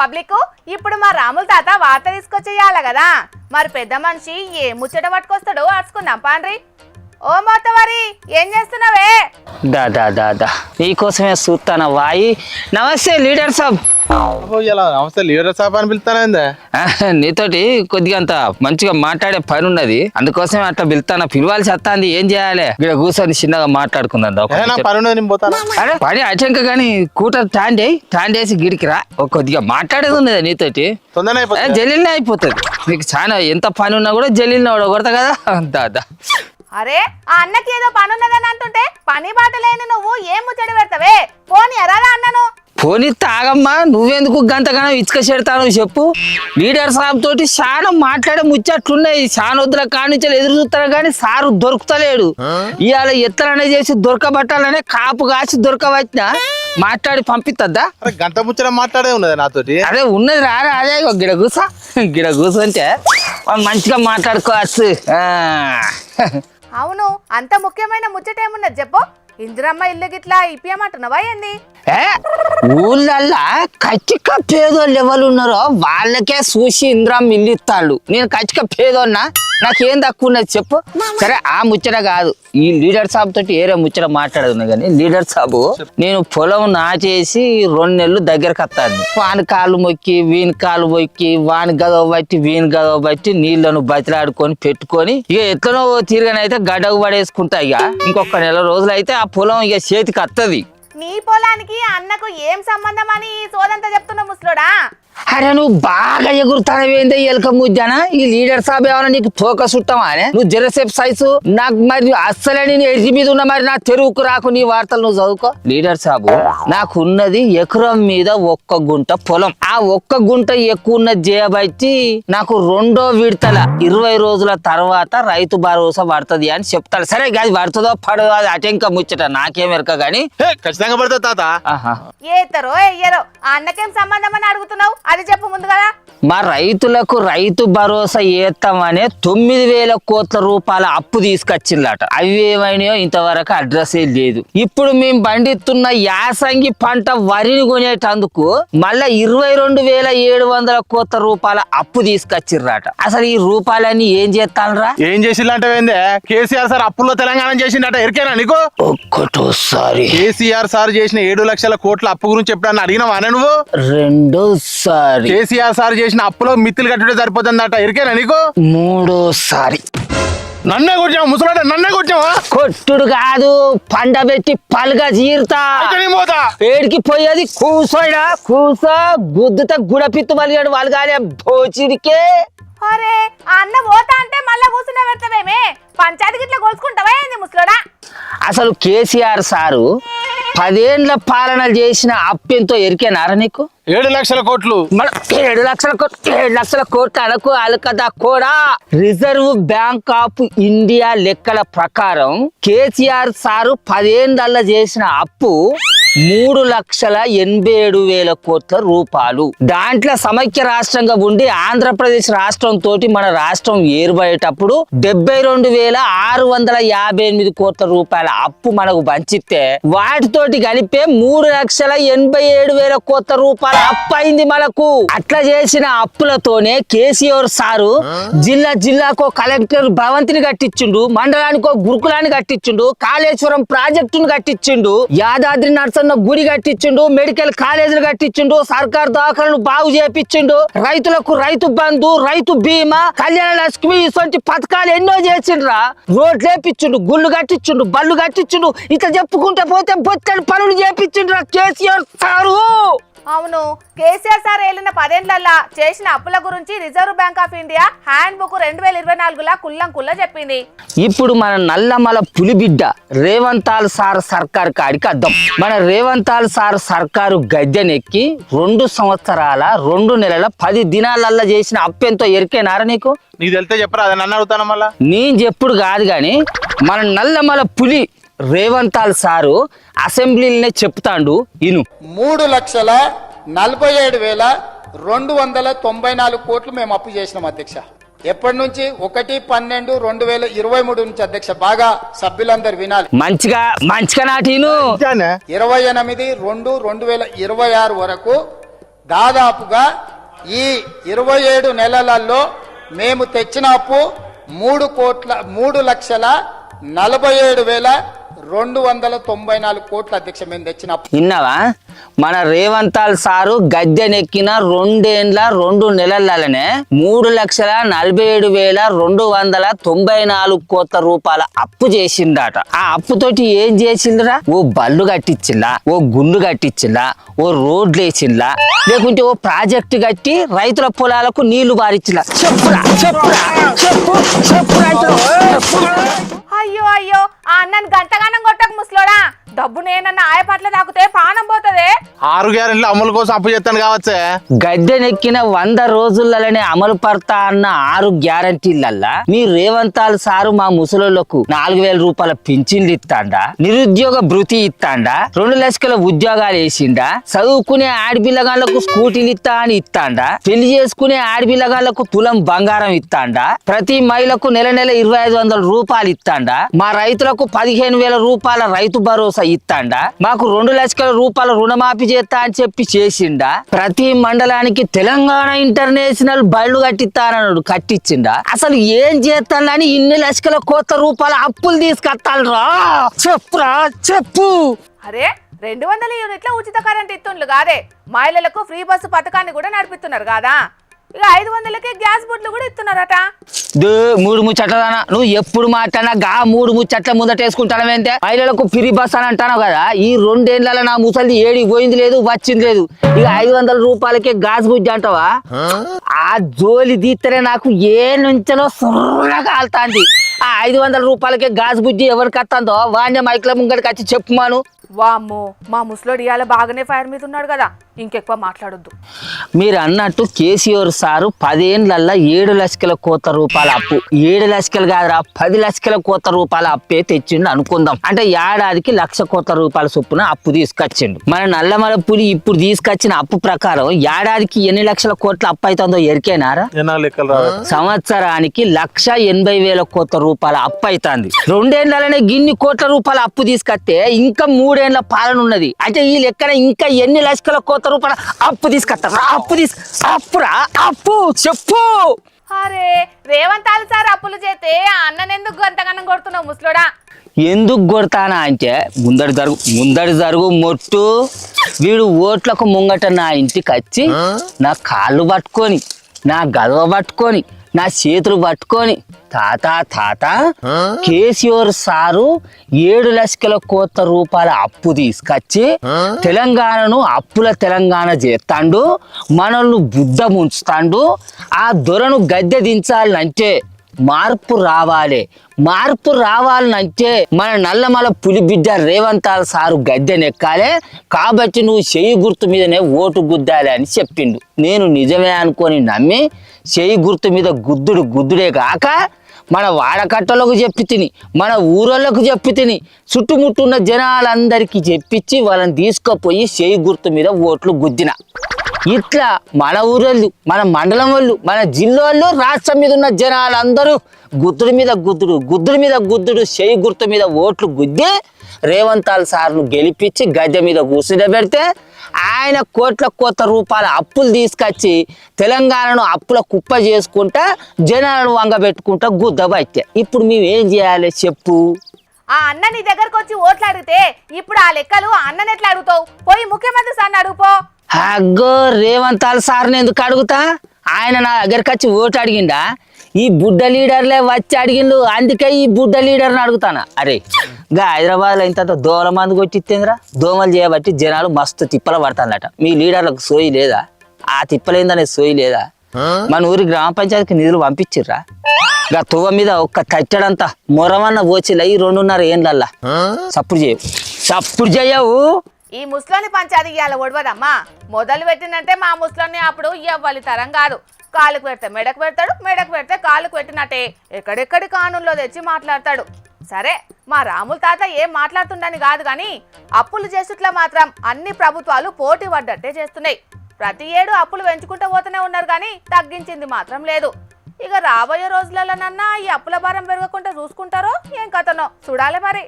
Public ఇప్పుడు మా రాముల తాత వార్త తీసుకొచ్చేయాల కదా మరి పెద్ద మనిషి ఏ ముచ్చట పట్టుకొస్తాడో అడుచుకుందాం పాండ్రి. ఓ మొత్తవారి ఏం చేస్తున్నావే? దా నీకోసమే చూస్తాను వాయి. నమస్తే లీడర్ సాబ్. నమస్తే లీడర్ సాబ్ అని పిలుస్తానందా? నీతోటి కొద్దిగా అంత మంచిగా మాట్లాడే పని ఉన్నది, అందుకోసమే అట్లా పిలుతాను. పిలవాల్సి వస్తాంది, ఏం చేయాలి? ఇక్కడ కూర్చొని చిన్నగా మాట్లాడుకుందాం. అరే పని అటంక గానీ కూట టాండ్ వేసి గిడికి రా, కొద్దిగా మాట్లాడేది ఉన్నది నీతోటి. జల్లీలనే అయిపోతుంది. నీకు చాలా ఎంత పని ఉన్నా కూడా జల్లీలనే కొడతా కదా. దాదా అరే ఆ అన్నకి ఏదో పని ఉన్నదని అంటుంటే పని బాట లేని నువ్వు ఏం ముచ్చట పెడతావే? పోనీ ఎరారా అన్నను. పోనీ తాగమ్మా, నువ్వెందుకు గంతగానో ఇసుక చెడతావు చెప్పు. లీడర్ సాబ్ తోటి చాలా మాట్లాడే ముచ్చట్లున్నాయి. చాలా వద్దుల కానించాలి ఎదురు చూస్తాను కానీ సారు దొరుకుతలేడు. ఇవాళ ఎత్తలనే చేసి దొరకబట్టాలనే కాపు కాసి దొరకవచ్చినా మాట్లాడి పంపిస్తుందా? గంట ముచ్చట మాట్లాడే ఉన్నది నాతోటి. అదే ఉన్నది రారా, అదే గిడ కూర్చోంటే మంచిగా మాట్లాడుకోవచ్చు. అవును, అంత ముఖ్యమైన ముచ్చట ఏమున్నది చెప్పు. ఇందిరమ్మ ఇల్లు గిట్లా ఇప్పియమంటున్నావా ఏంది? ఊళ్ళల్లా కచ్చిక పేదోళ్ళు ఎవరు ఉన్నారో వాళ్ళకే చూసి ఇందిరమ్మ ఇల్లు ఇస్తాడు. నేను కచ్చిక పేదోన్నా, నాకేం తక్కువ ఉన్నది చెప్పు. సరే ఆ ముచ్చట కాదు, ఈ లీడర్ సాబ్ తోటి ఏరే ముచ్చట మాట్లాడదు కానీ లీడర్ సాబు నేను పొలం నాచేసి 2 నెలలు దగ్గరకు వస్తాను. వాని కాళ్ళు మొక్కి వీని కాళ్ళు మొక్కి వాని గదవ బట్టి వీని గదవ బట్టి నీళ్లను బతిలాడుకొని పెట్టుకొని ఇక ఎట్లనో తీరుగానైతే గడ్డకు పడేసుకుంటా. ఇక ఇంకొక నెల రోజులు అయితే ఆ పొలం ఇక చేతికి వస్తుంది. నీ పొలానికి అన్నకు ఏం సంబంధం అని సోదంతా చెప్తున్నా ముసలోడా? అరే నువ్వు బాగా ఎగురుతానవేందే ఎలక ముద్దానా? ఈ లీడర్ సాబ్ ఏమన్నా నీకు తోక సుట్టమా? నువ్వు జరసేపు సైజు నాకు మరి అస్సలే నేను ఎడ్జి మీద ఉన్న మరి నా తెరువుకు రాకు నీ వార్తలు నువ్వు చదువుకో. లీడర్ సాబు నాకున్నది ఎకరం మీద 1 గుంట పొలం. ఆ 1 గుంట ఎక్కువ ఉన్నది చేయబట్టి నాకు 2వ విడతల 20 రోజుల తర్వాత రైతు భరోసా పడుతుంది అని చెప్తాడు. సరే అది పడుతుందో పడదో అది అటెంక ముచ్చట నాకేం ఎరక గానీ ఖచ్చితంగా పడుతుంది తాత. ఏతరో ఎయ్యరో ఆ అన్నకేం సంబంధం అని అడుగుతున్నావు, అది చెప్పు ముందు కదా. మా రైతులకు రైతు భరోసా ఏస్తామనే 9,000 కోట్ల రూపాయల అప్పు తీసుకొచ్చిందట. అవి ఏమైనాయో ఇంతవరకు అడ్రస్ లేదు. ఇప్పుడు మేము పండిస్తున్న యాసంగి పంట వరిని కొనేటందుకు మళ్ళా 22,700 కోట్ల రూపాయల అప్పు తీసుకొచ్చిర్రట. అసలు ఈ రూపాయలన్నీ ఏం చేస్తానరా? ఏం చేసిందంటే కేసీఆర్ సార్ అప్పుల్లో తెలంగాణ చేసిందట. ఎరికేనా నీకు? ఒక్కటోసారి కేసీఆర్ సార్ చేసిన 7 లక్షల కోట్ల అప్పు గురించి ఎప్పుడన్నా అడిగినవానే నువ్వు? రెండోసారి కేసీఆర్ సార్ చేసిన అప్పులో మిత్తులు కట్టుడే సరిపోతుందట. ఎరికేనా నీకు? మూడోసారి. నన్నే కొట్టావు ముసలాట, నన్నే కొట్టావా? కొట్టుడు కాదు, పండబెట్టి పలుగా చీరుతా. ఏడికి పోయేది కూసోడా, కూసో గుద్దుతా గుడపిత్తు పలిగాడు వాళ్ళు కానీ భోచిడికే. అరే ఆ అన్న పోతా అంటే మళ్ళా కూర్చునే పెడతావేమే? పంచాయతీ గిట్లా కొలుసుకుంటావా ఏంది ముసలోడా? అసలు కేసీఆర్ సారు 10 ఏండ్ల పాలన చేసిన అప్పెంతో ఎరికేనారా నీకు? 7 లక్షల కోట్లు. 7 లక్షల కోట్లు అనకు అలకదా కూడా. రిజర్వ్ బ్యాంక్ ఆఫ్ ఇండియా లెక్కల ప్రకారం కేసీఆర్ సారు 10 ఏండ్ల చేసిన అప్పు 3,87,000 కోట్ల రూపాయలు. దాంట్లో సమైక్య రాష్ట్రంగా ఉండి ఆంధ్రప్రదేశ్ రాష్ట్రం తోటి మన రాష్ట్రం ఏర్పడేటప్పుడు 72,658 కోట్ల రూపాయల అప్పు మనకు పంచితే వాటితోటి కలిపే 3,87,000 కోట్ల రూపాయల అప్పు అయింది మనకు. అట్లా చేసిన అప్పులతోనే కేసీఆర్ సారు జిల్లాకో కలెక్టర్ భవంతిని కట్టించిండు, మండలానికో గురుకులాన్ని కట్టించిండు, కాళేశ్వరం ప్రాజెక్టును కట్టించిండు, యాదాద్రి నర్సన్న గుడి కట్టించిండు, మెడికల్ కాలేజీలు కట్టించిండు, సర్కార్ దవాఖాలను బాగు చేపించిండు, రైతులకు రైతు బంధు, రైతు బీమా, కళ్యాణ లక్ష్మి ఇటువంటి పథకాలు ఎన్నో చేసిండ్రా. రోడ్లు వేపించిండు, గుళ్ళు కట్టించిండు, బళ్ళు కట్టించిండు, ఇట్లా చెప్పుకుంటే పోతే బొత్తెడు పనులు చేపించిండ్రా కేసీఆర్ సారు. అవును, కేసీఆర్ సార్ ఏలిన 10 ఏండ్లల్లా చేసిన అప్పుల గురించి Reserve Bank of India handbook 2024లా కుల్లంకుల్లా చెప్పింది. ఇప్పుడు మన నల్లమల పులిబిడ్డ రేవంతాల్ సార్ సర్కారు కాడికి అద్దం. మన రేవంతాల్ సార్ సర్కారు గద్దెనెక్కి 2 సంవత్సరాల 2 నెలల 10 దినాలల్లా చేసిన అప్పెంతో ఎరికేనారా నీకు? నీకు తెలితే చెప్పరా, అది నన్ను అడుగుతాను మళ్ళా. నేను చెప్పుడు కాదు గాని మన నల్లమల పులి రేవంతాల్ సారు అసెంబ్లీలోనే చెప్తాండు ఇను. 3,47,294 కోట్లు మేము అప్పు చేసినాం అధ్యక్ష. ఎప్పటి నుంచి? 1/12/2023 నుంచి అధ్యక్ష. బాగా సభ్యులందరూ వినాలి. మంచిగా నాటిను. 28/2/2026 వరకు దాదాపుగా ఈ 27 నెలలలో మేము తెచ్చిన అప్పు 3,47,294 కోట్ల అధ్యక్ష. మేము తెచ్చిన అప్పు విన్నావా? మన రేవంతాల్ సారు గద్దెనెక్కిన 2 ఏండ్ల 2 నెలలనే 3,47,294 కోట్ల రూపాయల అప్పు చేసిందట. ఆ అప్పుతోటి ఏం చేసిండ్రా? ఓ బళ్ళు కట్టించిందా, ఓ గుండు కట్టించిందా, ఓ రోడ్లు వేసిందా, లేకుంటే ఓ ప్రాజెక్టు కట్టి రైతుల పొలాలకు నీళ్లు బారిచ్చిందా? చెప్పురా చెప్పురా చెప్పు చెప్పురా చెప్పురా. అయ్యో అయ్యో, ఆ అన్నని గంటగానం కొట్టకు ముసలోడా. డబ్బు నేనన్న ఆయపట్ల తాకుతే పానం పోతదే. 6 గ్యారెంటీలు అమలు కోసం అప్పు చేస్తాను కావచ్చే. గద్దెనెక్కిన 100 రోజులనే అమలు పడతా అన్న 6 గ్యారంటీలల్లా మీ రేవంతాల్ సారు మా ముసలోళ్లకు 4,000 రూపాయల పింఛన్లు ఇస్తాండా, నిరుద్యోగ భృతి ఇస్తాండా, 2 లక్షల ఉద్యోగాలు వేసిండా, చదువుకునే ఆడపిల్లగాళ్లకు స్కూటీలు ఇస్తా అని ఇస్తాండా, పెళ్లి చేసుకునే ఆడపిల్లగాళ్లకు తులం బంగారం ఇస్తాండా, ప్రతి మహిళకు నెల నెల 2,500 రూపాయలు ఇస్తాండా, మా రైతులకు 15,000 రూపాయల రైతు భరోసా ఇస్తాండా, మాకు 2 లక్షల రూపాయల రుణమాఫీ చేస్తా అని చెప్పి చేసిండా, ప్రతి మండలానికి తెలంగాణ ఇంటర్నేషనల్ బళ్ళు కట్టిస్తానన్నాడు, కట్టించిండా. అసలు ఏం చేస్తానని ఇన్ని లక్షల కోట్ల రూపాయల అప్పులు తీసుకొస్తారా? చెప్పురా చెప్పు. అరే 200 యూనిట్ల ఉచిత కరెంట్ ఇస్తుండ్లు కాదే, మహిళలకు ఫ్రీ బస్సు పథకాన్ని కూడా నడిపిస్తున్నారు కాదా. ఇక 500కే గ్యాస్ బుడ్లు కూడా ఇస్తున్నారట. 3 ముచ్చట్లనా నువ్వు ఎప్పుడు మాట్లాడినా గా 3 ముచ్చట్ల ముందటేసుకుంటానవేంటే? మహిళలకు ఫ్రీ బస్ అని అంటాను కదా. ఈ 2 ఏళ్లలో నా ముసలి ఏడికి పోయింది లేదు, వచ్చింది లేదు. ఇక 500 రూపాయలకే గ్యాస్ బుడ్డి అంటావా? ఆ జోలి తీస్తేనే నాకు ఏ నుంచో సుర్రగా కాలుతాంది. ఆ 500 రూపాయలకే గ్యాస్ బుడ్డి ఎవరికి వస్తుందో వాణ్య మైక్ల ముంగడికి వచ్చి చెప్పుమాను. వామ్మో, మా ముసలోడు ఇవాళ బాగానే ఫైర్ మీద ఉన్నాడు కదా, ఇంకెక్కువ మాట్లాడొద్దు. మీరు అన్నట్టు కేసీఆర్ సారు 10 ఏళ్లల్లా 7 లక్షల కోట్ల రూపాయల అప్పు, 7 లక్షలు కాదురా 10 లక్షల కోట్ల రూపాయల అప్పే తెచ్చిండు అనుకుందాం. అంటే ఏడాదికి 1,00,000 కోట్ల రూపాయల చొప్పున అప్పు తీసుకొచ్చిండు. మన నల్లమల పులి ఇప్పుడు తీసుకొచ్చిన అప్పు ప్రకారం ఏడాదికి ఎన్ని లక్షల కోట్ల అప్పు అవుతుందో ఎరికేనారా? సంవత్సరానికి 1,80,000 కోట్ల రూపాయల అప్పు అవుతుంది. 2 ఏళ్లనే గిన్ని కోట్ల రూపాయల అప్పు తీసుకొస్తే ఇంకా 3 ఏళ్ల పాలన ఉన్నది. అంటే ఈ లెక్కన ఇంకా ఎన్ని లక్షల కోట్ల రూపాయల అప్పు తీసుకొస్తారా? అప్పురా అప్పు చెప్పు. అరే రేవంతాల్ సార్ అప్పులు చేస్తే ఆ అన్నని ఎందుకు గంతగనం కొడుతున్నావు ముసలోడా? ఎందుకు కొడతానా అంటే ముందడి జరుగు మొట్టు. వీడు ఓట్లకు ముంగట నా ఇంటికి వచ్చి నా కాళ్ళు పట్టుకొని, నా గదవ పట్టుకొని, నా చేతులు పట్టుకొని, తాత కేసీఆర్ సారు 7 లక్షల కోట్ల రూపాయల అప్పు తీసుకొచ్చి తెలంగాణను అప్పుల తెలంగాణ చేస్తాండు, మనల్ని బుద్ధ ముంచుతాండు. ఆ దొరను గద్దె దించాలంటే మార్పు రావాలంటే మన నల్లమల పులిబిడ్డ రేవంతాల్ సారు గద్దెనెక్కాలే. కాబట్టి నువ్వు చెయ్యి గుర్తు మీదనే ఓటు గుద్దాలి అని చెప్పిండు. నేను నిజమే అనుకొని నమ్మి చెయ్యి గుర్తు మీద గుద్దుడే కాక మన వాడకట్టలకు చెప్పి తిని, మన ఊరోళ్ళకు చెప్పి తిని, చుట్టుముట్టున్న జనాలందరికీ చెప్పించి వాళ్ళని తీసుకుపోయి చెయ్యి గుర్తు మీద ఓట్లు గుద్దిన. ఇట్లా మన ఊరోళ్ళు, మన మండలం వాళ్ళు, మన జిల్లా వాళ్ళు, రాష్ట్రం మీద ఉన్న జనాలందరూ గుద్దుడి మీద గుద్దుడు చెయ్యి గుర్తు మీద ఓట్లు గుద్ది రేవంతాల్ సార్ను గెలిపించి గద్దె మీద కూర్చుండబెడితే ఆయన కోట్ల రూపాయల అప్పులు తీసుకొచ్చి తెలంగాణను అప్పుల కుప్ప చేసుకుంటా జనాలను వంగబెట్టుకుంటా గుద్దబట్టే. ఇప్పుడు మేము ఏం చేయాలి చెప్పు? ఆ అన్న నీ దగ్గరకు వచ్చి ఓట్లు అడిగితే ఇప్పుడు ఆ లెక్కలు అన్నని ఎట్లా అడుగుతావు? పోయి ముఖ్యమంత్రి సార్ని అడుగుపో. అగ్గో రేవంతాల్ సార్ని ఎందుకు అడుగుతా? ఆయన నా దగ్గరికి వచ్చి ఓటు అడిగిండా? ఈ బుడ్డ లీడర్లే వచ్చి అడిగిండు, అందుకే ఈ బుడ్డ లీడర్ని అడుగుతానా? అరే గా హైదరాబాద్లో ఇంత దోమల మందు కొట్టిస్తేందిరా, దోమలు చేయబట్టి జనాలు మస్తు తిప్పలు పడతానట. మీ లీడర్లకు సోయి లేదా? ఆ తిప్పలేందనే సోయి లేదా? మన ఊరి గ్రామ పంచాయతీకి నిధులు పంపించిర్రా? గా తువ్వ మీద ఒక్క కట్టడంతా మొరమన్న పోచిల్ల ఈ 2.5 ఏళ్ళల్లా. సప్పుడు చేయవు. ఈ ముస్లోని పంచాయతీ ఇవాళ ఒడవదమ్మా. మొదలు పెట్టినంటే మా ముస్లోని అప్పుడు ఎవ్వలి తరం కాదు. కాలుకు పెడితే మెడకు పెడతాడు, మెడకు పెడితే కాలుకు పెట్టినట్టే ఎక్కడెక్కడి కానూన్లో తెచ్చి మాట్లాడతాడు. సరే మా రాముల తాత ఏం మాట్లాడుతుండని కాదు కానీ అప్పులు చేస్తుట్లా మాత్రం అన్ని ప్రభుత్వాలు పోటీ పడ్డట్టే చేస్తున్నాయి. ప్రతి ఏడు అప్పులు పెంచుకుంటూ పోతూనే ఉన్నారు కానీ తగ్గించింది మాత్రం లేదు. ఇక రాబోయే రోజులలోనన్నా ఈ అప్పుల భారం పెరగకుండా చూసుకుంటారో ఏం కథనో చూడాలి మరి.